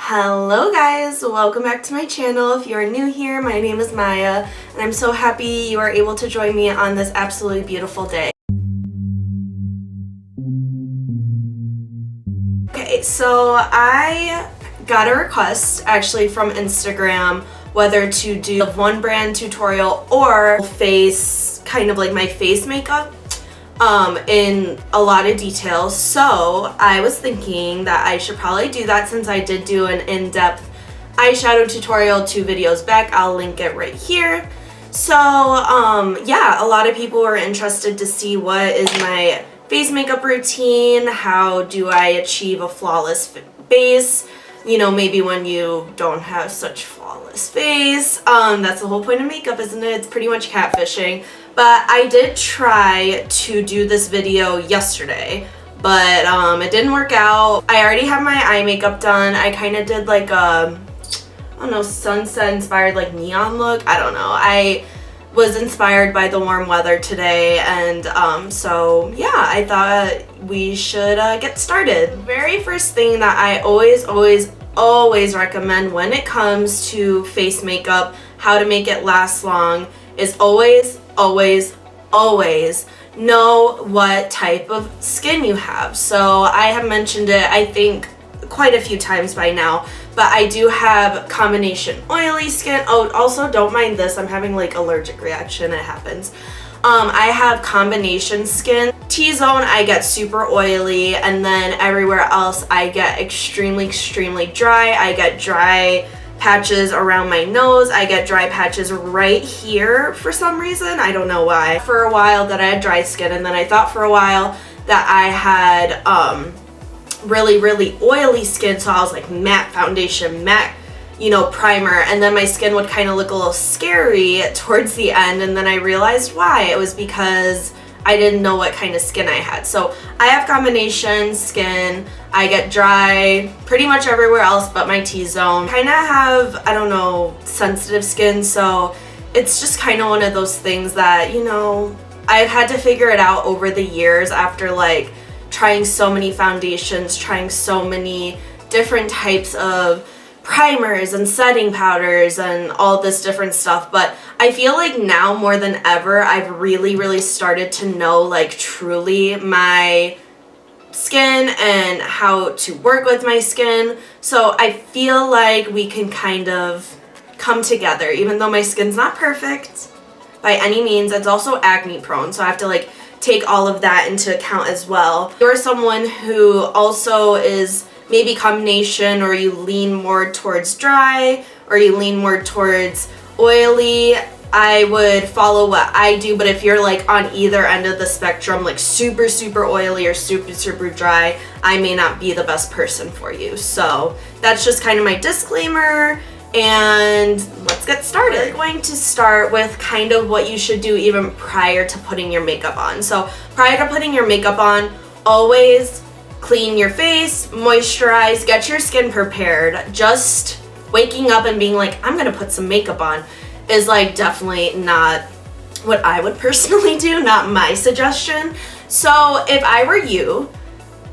Hello guys, welcome back to my channel. If you are new here, my name is Maya and I'm so happy you are able to join me on this absolutely beautiful day. Okay, so I got a request actually from Instagram whether to do a one brand tutorial or face, kind of like my face makeup in a lot of detail. So I was thinking that I should probably do that since I did do an in-depth eyeshadow tutorial 2 videos back. I'll link it right here. So yeah, a lot of people were interested to see what is my face makeup routine, how do I achieve a flawless base, you know, maybe when you don't have such flawless face. That's the whole point of makeup, isn't it? It's pretty much catfishing. But I did try to do this video yesterday, but it didn't work out. I already have my eye makeup done. I kind of did like a, I don't know, sunset inspired like neon look. I don't know. I was inspired by the warm weather today, and so yeah, I thought we should get started. Very first thing that I always recommend when it comes to face makeup, how to make it last long, is always know what type of skin you have. So I have mentioned it, I think, quite a few times by now, but I do have combination oily skin. Oh, also don't mind this, I'm having like allergic reaction, it happens. I have combination skin. T-zone I get super oily, and then everywhere else I get extremely dry. I get dry patches around my nose. I get dry patches right here for some reason. I don't know why. For a while that I had dry skin, and then I thought for a while that I had really oily skin, so I was like matte foundation, matte, you know, primer, and then my skin would kind of look a little scary towards the end, and then I realized why. It was because I didn't know what kind of skin I had. So I have combination skin. I get dry pretty much everywhere else but my T-zone. Kind of have, I don't know, sensitive skin, so it's just kind of one of those things that, you know, I've had to figure it out over the years after like trying so many foundations, trying so many different types of primers and setting powders and all this different stuff. But I feel like now more than ever I've really started to know like truly my skin and how to work with my skin. So I feel like we can kind of come together, even though my skin's not perfect by any means. It's also acne prone, so I have to like take all of that into account as well. If you're someone who also is maybe combination, or you lean more towards dry, or you lean more towards oily, I would follow what I do. But if you're like on either end of the spectrum, like super oily or super dry, I may not be the best person for you. So that's just kind of my disclaimer, and let's get started. We're going to start with kind of what you should do even prior to putting your makeup on. So prior to putting your makeup on, always clean your face, moisturize, get your skin prepared. Just waking up and being like, I'm gonna put some makeup on is like definitely not what I would personally do, not my suggestion. So if I were you,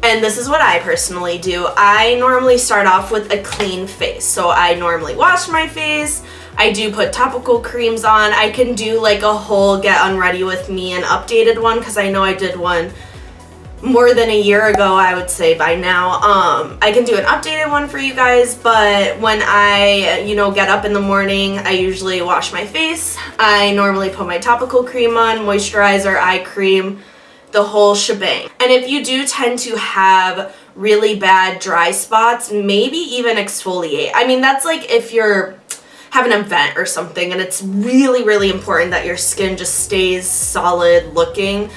and this is what I personally do, I normally start off with a clean face. So I normally wash my face, I do put topical creams on. I can do like a whole get unready with me, an updated one, because I know I did one more than a year ago, I would say by now. I can do an updated one for you guys, but when I, you know, get up in the morning, I usually wash my face. I normally put my topical cream on, moisturizer, eye cream, the whole shebang. And if you do tend to have really bad dry spots, maybe even exfoliate. I mean, that's like if you're having an event or something and it's really important that your skin just stays solid looking,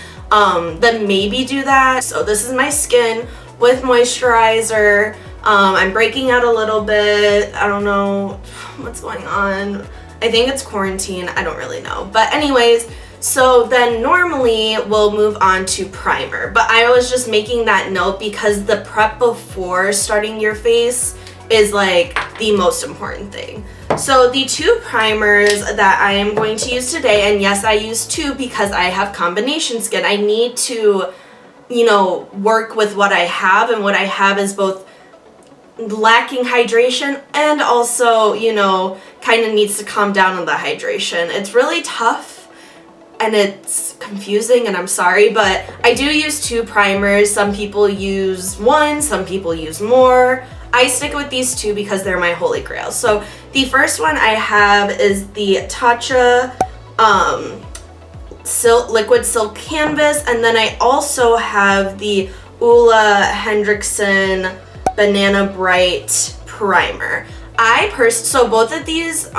then maybe do that. So this is my skin with moisturizer. I'm breaking out a little bit. I don't know what's going on. I think it's quarantine. I don't really know. But anyways, so then normally we'll move on to primer. But I was just making that note because the prep before starting your face is like the most important thing. So the 2 primers that I am going to use today, and yes, I use 2 because I have combination skin. I need to, you know, work with what I have, and what I have is both lacking hydration and also, you know, kind of needs to calm down on the hydration. It's really tough and it's confusing, and I'm sorry, but I do use 2 primers. Some people use 1, some people use more. I stick with these 2 because they're my holy grail. So the first one I have is the Tatcha Liquid Silk Canvas, and then I also have the OLEHENRIKSEN Banana Bright Primer. So both of these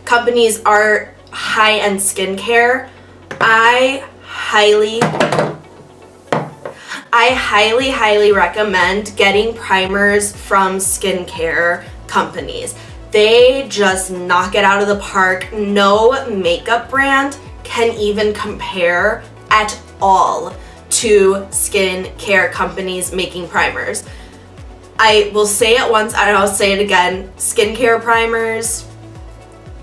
companies are high-end skincare. I highly recommend getting primers from skincare companies. They just knock it out of the park. No makeup brand can even compare at all to skincare companies making primers. I will say it once and I'll say it again. Skincare primers,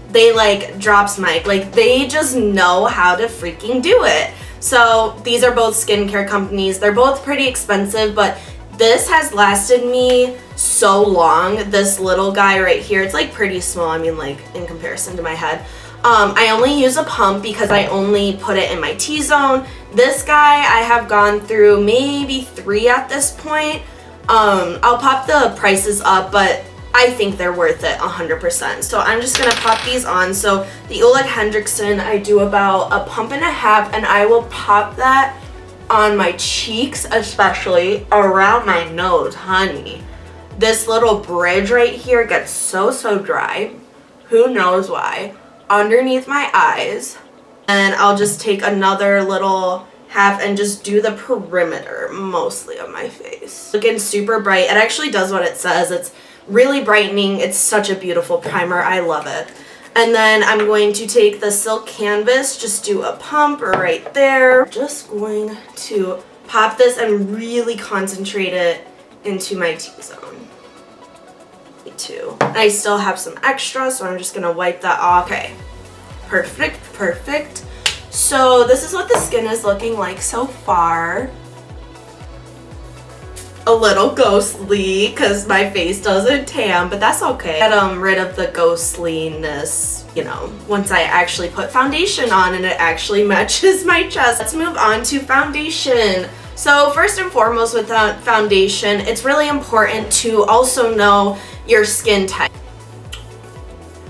they like drops mic. Like, they just know how to freaking do it. So these are both skincare companies. They're both pretty expensive, but this has lasted me so long. This little guy right here, it's like pretty small. I mean, like in comparison to my head. I only use a pump because I only put it in my T-zone. This guy I have gone through maybe 3 at this point. I'll pop the prices up, but I think they're worth it 100%. So I'm just gonna pop these on. So the OLEHENRIKSEN, I do about a pump and a half, and I will pop that on my cheeks, especially around my nose, honey. This little bridge right here gets so dry. Who knows why? Underneath my eyes. And I'll just take another little half and just do the perimeter mostly of my face. Looking super bright. It actually does what it says. It's really brightening. It's such a beautiful primer. I love it. And then I'm going to take the silk canvas, just do a pump right there. Just going to pop this and really concentrate it into my T-zone. Me too. I still have some extra, so I'm just gonna wipe that off. Okay, perfect. So this is what the skin is looking like so far. A little ghostly because my face doesn't tan, but that's okay. Get rid of the ghostliness, you know, once I actually put foundation on and it actually matches my chest. Let's move on to foundation. So first and foremost with that foundation, it's really important to also know your skin type.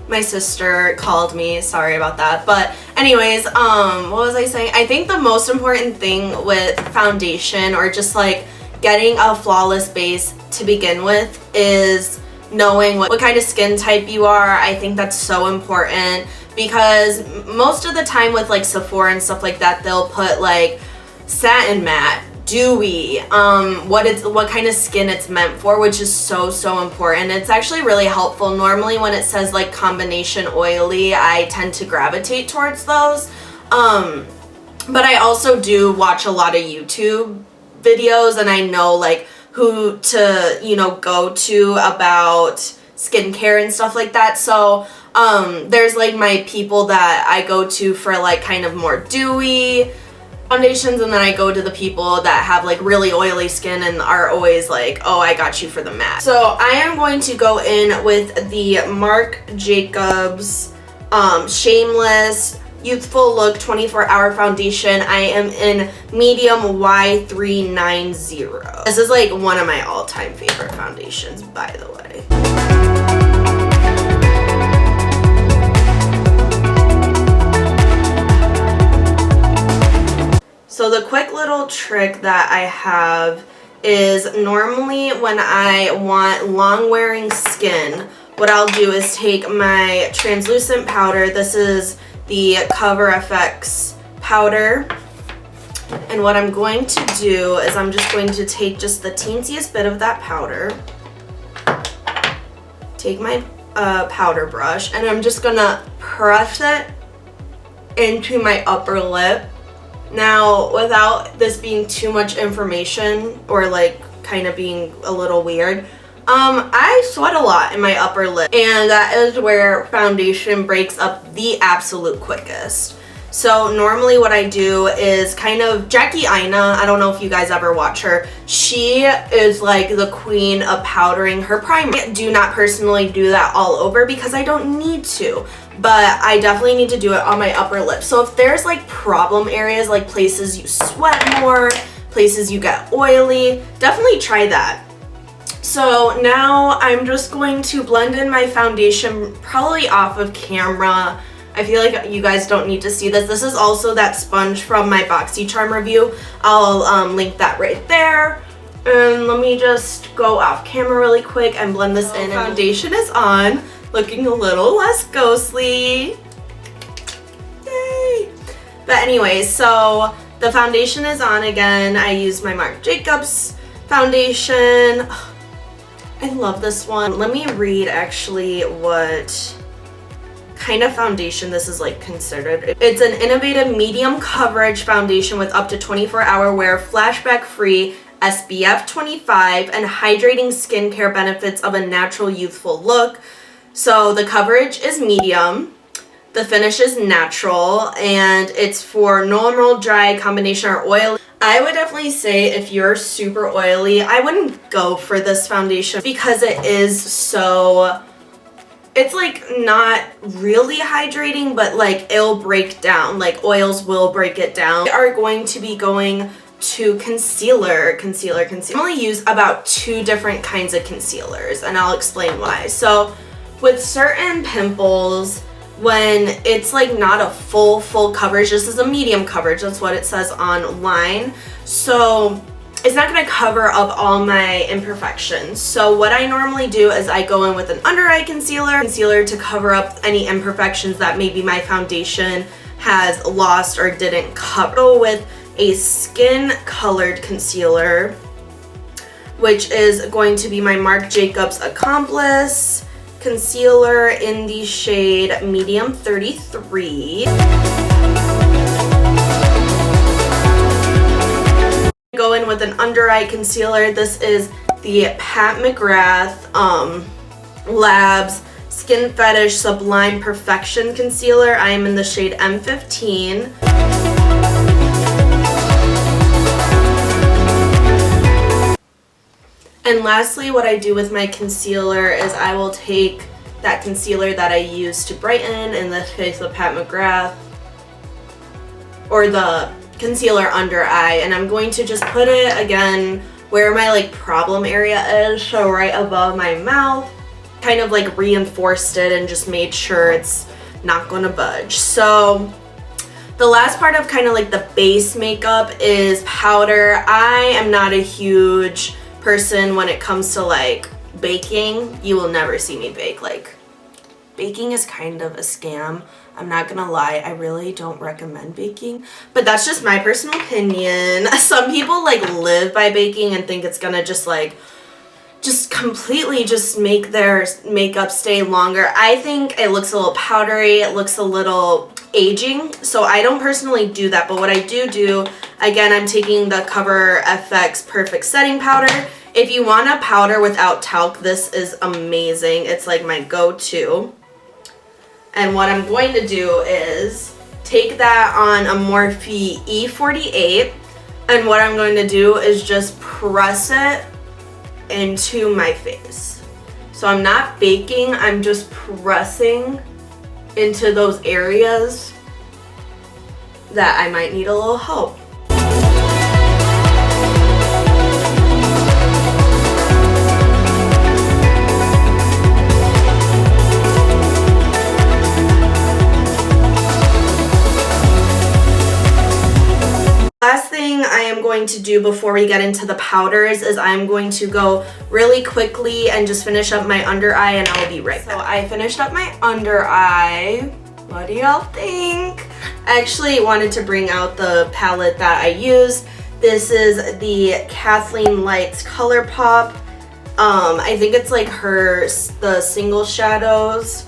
My sister called me, sorry about that. But anyways, what was I saying? I think the most important thing with foundation, or just like getting a flawless base to begin with, is knowing what kind of skin type you are. I think that's so important because most of the time with like Sephora and stuff like that, they'll put like satin matte, dewy, what kind of skin it's meant for, which is so important. It's actually really helpful. Normally when it says like combination oily, I tend to gravitate towards those. But I also do watch a lot of YouTube videos, and I know like who to, you know, go to about skincare and stuff like that. So there's like my people that I go to for like kind of more dewy foundations, and then I go to the people that have like really oily skin and are always like, oh, I got you for the matte. So I am going to go in with the Marc Jacobs Shameless Youthful-Look 24-Hour Foundation. I am in medium Y390. This is like one of my all-time favorite foundations, by the way. So the quick little trick that I have is normally when I want long wearing skin, what I'll do is take my translucent powder. This is the Cover FX powder. And what I'm going to do is I'm just going to take just the teensiest bit of that powder, take my powder brush, and I'm just gonna press it into my upper lip. Now, without this being too much information or like kind of being a little weird, I sweat a lot in my upper lip, and that is where foundation breaks up the absolute quickest. So normally what I do is kind of Jackie Aina, I don't know if you guys ever watch her. She is like the queen of powdering her primer. I do not personally do that all over because I don't need to, but I definitely need to do it on my upper lip. So if there's like problem areas, like places you sweat more, places you get oily, definitely try that. So now I'm just going to blend in my foundation, probably off of camera. I feel like you guys don't need to see this. This is also that sponge from my BoxyCharm review. I'll link that right there. And let me just go off camera really quick and blend this in. Foundation is on, looking a little less ghostly. Yay! But anyway, so the foundation is on again. I used my Marc Jacobs foundation. I love this one. Let me read actually what kind of foundation this is like considered. It's an innovative medium coverage foundation with up to 24-hour wear, flashback free, SPF 25, and hydrating skincare benefits of a natural youthful look. So the coverage is medium, the finish is natural, and it's for normal, dry, combination, or oil. I would definitely say if you're super oily, I wouldn't go for this foundation because it is so, it's like not really hydrating, but like it'll break down, like oils will break it down. We are going to be going to concealer. I only use about 2 different kinds of concealers, and I'll explain why. So with certain pimples, when it's like not a full coverage, this is a medium coverage, that's what it says online, so it's not going to cover up all my imperfections. So what I normally do is I go in with an under eye concealer to cover up any imperfections that maybe my foundation has lost or didn't cover, with a skin colored concealer, which is going to be my Marc Jacobs Accomplice concealer in the shade medium 33. Go in with an under eye concealer. This is the Pat McGrath Labs Skin Fetish Sublime Perfection Concealer. I am in the shade M15. And lastly, what I do with my concealer is I will take that concealer that I use to brighten, in this case the Pat McGrath, or the concealer under eye, and I'm going to just put it again where my like problem area is, so right above my mouth, kind of like reinforced it and just made sure it's not going to budge. So the last part of kind of like the base makeup is powder. I am not a huge person when it comes to like baking. You will never see me bake. Like, baking is kind of a scam. I'm not gonna lie, I really don't recommend baking, but that's just my personal opinion. Some people like live by baking and think it's gonna just completely just make their makeup stay longer. I think it looks a little powdery, it looks a little aging, so I don't personally do that. But what I do, again, I'm taking the Cover FX Perfect Setting Powder. If you want a powder without talc, this is amazing. It's like my go-to. And what I'm going to do is take that on a Morphe E48, and what I'm going to do is just press it into my face. So I'm not baking, I'm just pressing into those areas that I might need a little help. Last thing I am going to do before we get into the powders is I'm going to go really quickly and just finish up my under eye, and I'll be right back. So I finished up my under eye. What do y'all think? I actually wanted to bring out the palette that I use. This is the Kathleen Lights Colourpop. I think it's like the single shadows.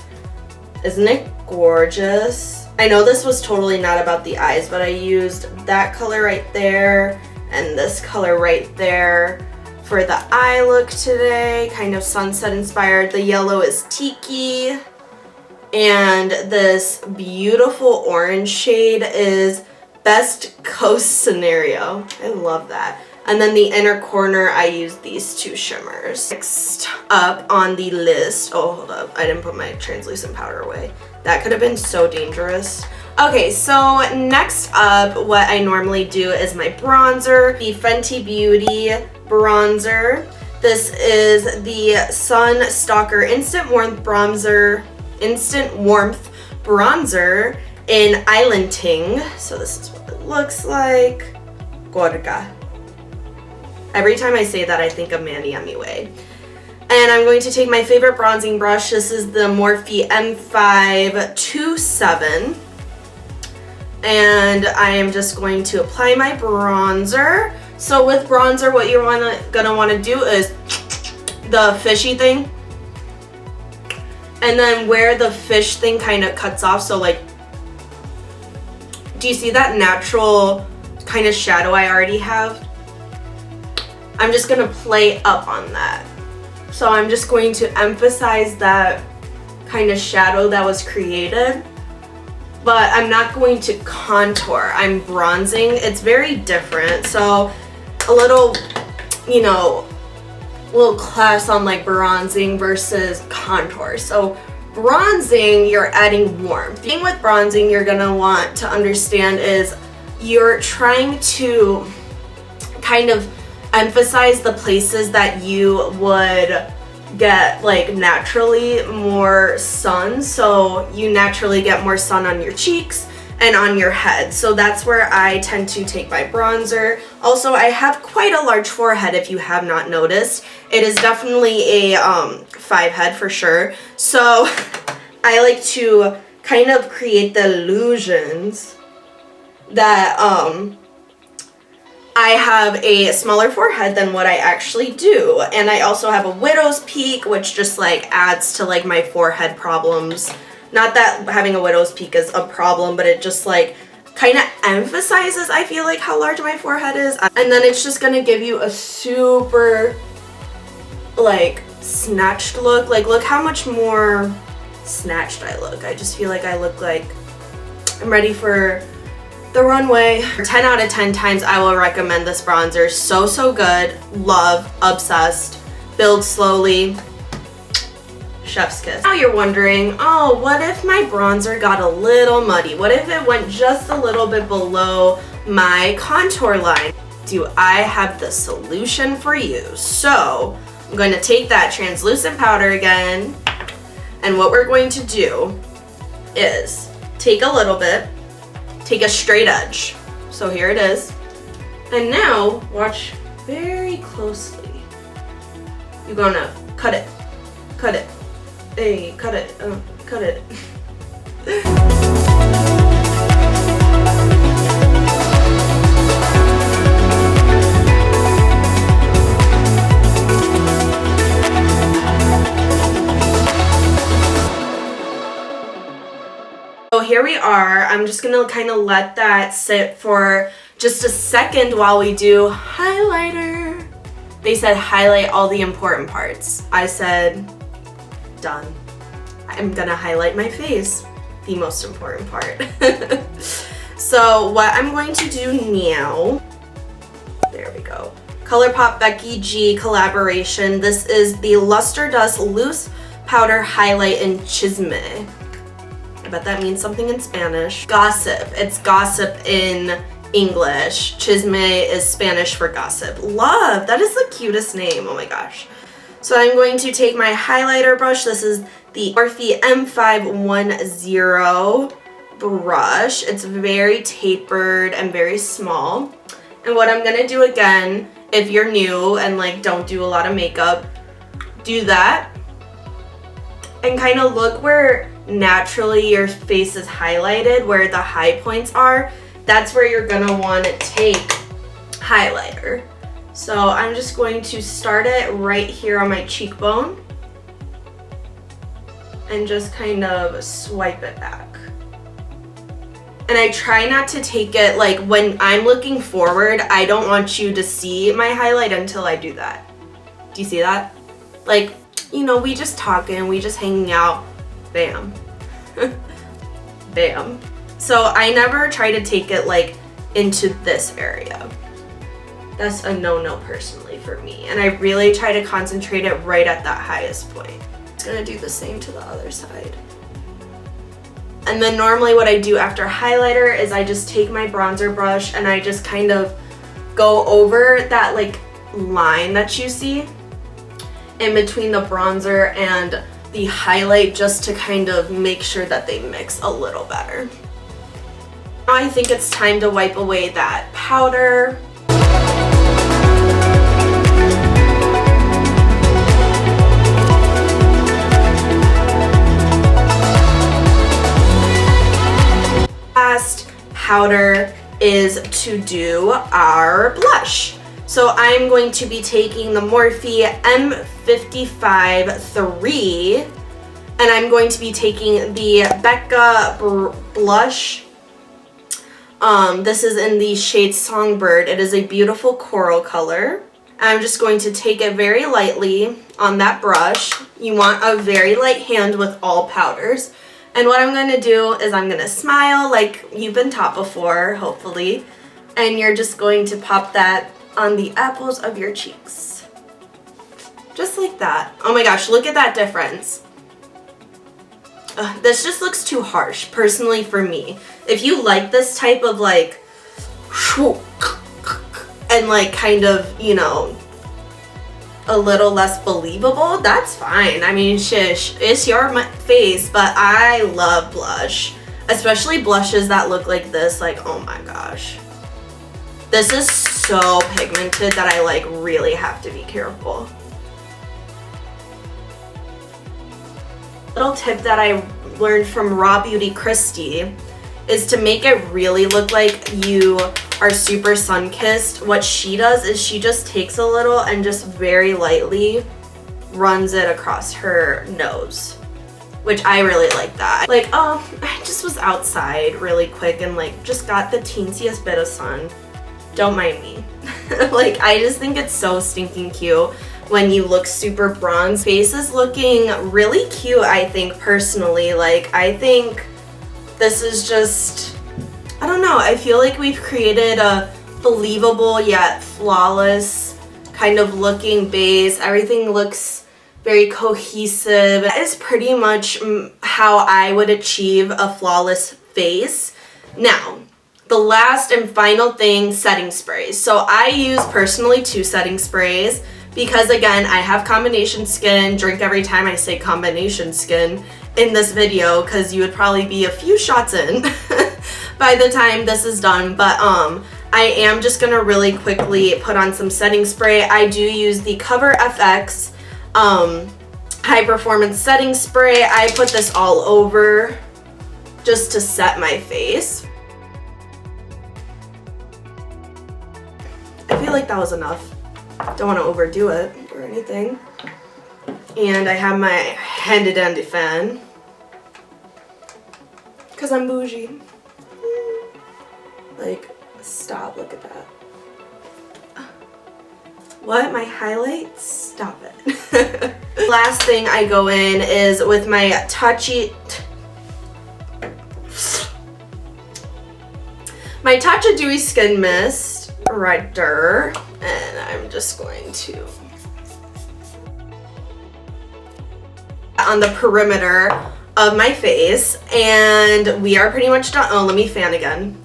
Isn't it gorgeous? I know this was totally not about the eyes, but I used that color right there and this color right there for the eye look today. Kind of sunset inspired. The yellow is Tiki. And this beautiful orange shade is Best Coast Scenario. I love that. And then the inner corner, I use these two shimmers. Next up on the list, oh, hold up, I didn't put my translucent powder away. That could have been so dangerous. Okay, so next up, what I normally do is my bronzer, the Fenty Beauty bronzer. This is the Stalk'r Instant Warmth Bronzer in Island Ting. So this is what it looks like. Gorga. Every time I say that, I think of Mandy MUA. And I'm going to take my favorite bronzing brush. This is the Morphe M527. And I am just going to apply my bronzer. So with bronzer, what you're gonna want to do is the fishy thing. And then where the fish thing kind of cuts off, so like, do you see that natural kind of shadow I already have? I'm just gonna play up on that. So I'm just going to emphasize that kind of shadow that was created, but I'm not going to contour. I'm bronzing. It's very different. So a little, you know, little class on like bronzing versus contour. So bronzing, you're adding warmth. The thing with bronzing you're gonna want to understand is you're trying to kind of emphasize the places that you would get like naturally more sun. So you naturally get more sun on your cheeks and on your head. So that's where I tend to take my bronzer. Also, I have quite a large forehead if you have not noticed. It is definitely a 5 head for sure. So I like to kind of create the illusions that I have a smaller forehead than what I actually do. And I also have a widow's peak, which just like adds to like my forehead problems. Not that having a widow's peak is a problem, but it just like kind of emphasizes, I feel like, how large my forehead is. And then it's just gonna give you a super like snatched look. Like, look how much more snatched I look. I just feel like I look like I'm ready for the runway. 10 out of 10 times I will recommend this bronzer. So good. Love. Obsessed. Build slowly. Chef's kiss. Now you're wondering, oh, what if my bronzer got a little muddy? What if it went just a little bit below my contour line? Do I have the solution for you? So I'm going to take that translucent powder again, and what we're going to do is take a little bit, take a straight edge. So here it is. And now watch very closely. You're gonna cut it. Cut it. Hey, cut it. Cut it. So here we are. I'm just gonna kind of let that sit for just a second while we do highlighter. They said highlight all the important parts. I said done. I'm gonna highlight my face, the most important part. So what I'm going to do now, there we go. Colourpop Becky G collaboration. This is the Luster Dust Loose Powder Highlight in Chisme. I bet that means something in Spanish. Gossip. It's gossip in English. Chisme is Spanish for gossip. Love. That is the cutest name. Oh my gosh. So I'm going to take my highlighter brush. This is the Morphe M510 brush. It's very tapered and very small. And what I'm gonna do again, if you're new and like don't do a lot of makeup, do that and kind of look where naturally your face is highlighted, where the high points are. That's where you're gonna want to take highlighter. So I'm just going to start it right here on my cheekbone and just kind of swipe it back. And I try not to take it, like when I'm looking forward, I don't want you to see my highlight until I do that. Do you see that? Like, you know, we just talking, we just hanging out, bam. Bam. So I never try to take it like into this area. That's a no-no personally for me. And I really try to concentrate it right at that highest point. It's gonna do the same to the other side. And then normally what I do after highlighter is I just take my bronzer brush and I just kind of go over that like line that you see in between the bronzer and the highlight, just to kind of make sure that they mix a little better. Now I think it's time to wipe away that powder. Last powder is to do our blush. So I'm going to be taking the Morphe M55 3, and I'm going to be taking the BECCA blush. This is in the shade Songbird. It is a beautiful coral color. I'm just going to take it very lightly on that brush. You want a very light hand with all powders. And what I'm going to do is I'm going to smile like you've been taught before, hopefully. And you're just going to pop that on the apples of your cheeks. Just like that. Oh my gosh, look at that difference. This just looks too harsh, personally for me. If you like this type of like, and like kind of, you know, a little less believable, that's fine. I mean, shish, it's your face, but I love blush. Especially blushes that look like this, like, oh my gosh. This is so pigmented that I like really have to be careful. Little tip that I learned from Raw Beauty Christy is to make it really look like you are super sun-kissed. What she does is she just takes a little and just very lightly runs it across her nose, which I really like that. Like, oh, I just was outside really quick and like just got the teensiest bit of sun. Don't mind me. Like, I just think it's so stinking cute when you look super bronze. Face is looking really cute, I think, personally. Like, I think this is just, I don't know, I feel like we've created a believable yet flawless kind of looking base. Everything looks very cohesive. That is pretty much how I would achieve a flawless face. Now, the last and final thing, setting sprays. So I use personally 2 setting sprays because, again, I have combination skin. Drink every time I say combination skin in this video because you would probably be a few shots in by the time this is done. But I am just gonna really quickly put on some setting spray. I do use the Cover FX high performance setting spray. I put this all over just to set my face. I feel like that was enough. Don't want to overdo it or anything. And I have my handy dandy fan because I'm bougie. Like, stop, look at that. What? My highlights? Stop it. Last thing I go in is with my Tatcha Dewy Skin Mist right there, and I'm just going to on the perimeter of my face, and we are pretty much done. Oh, let me fan again.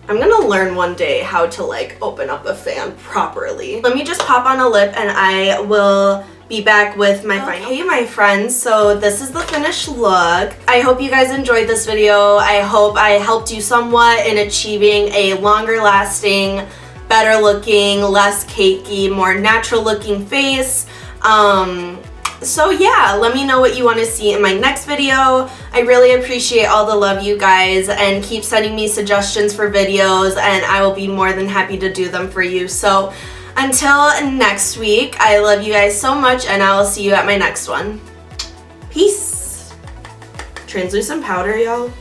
I'm gonna learn one day how to like open up a fan properly. Let me just pop on a lip and I will be back with my final. Hey my friends, so this is the finished look. I hope you guys enjoyed this video. I hope I helped you somewhat in achieving a longer lasting, better looking, less cakey, more natural looking face. So yeah, let me know what you want to see in my next video. I really appreciate all the love, you guys, and keep sending me suggestions for videos and I will be more than happy to do them for you. So until next week, I love you guys so much and I will see you at my next one. Peace. Translucent powder, y'all.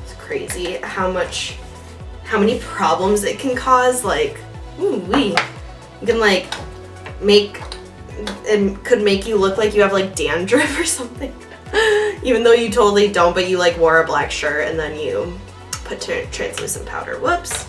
It's crazy how many problems it can cause. Like, ooh-wee. You can like it could make you look like you have like dandruff or something. Even though you totally don't, but you like wore a black shirt and then you put translucent powder. Whoops.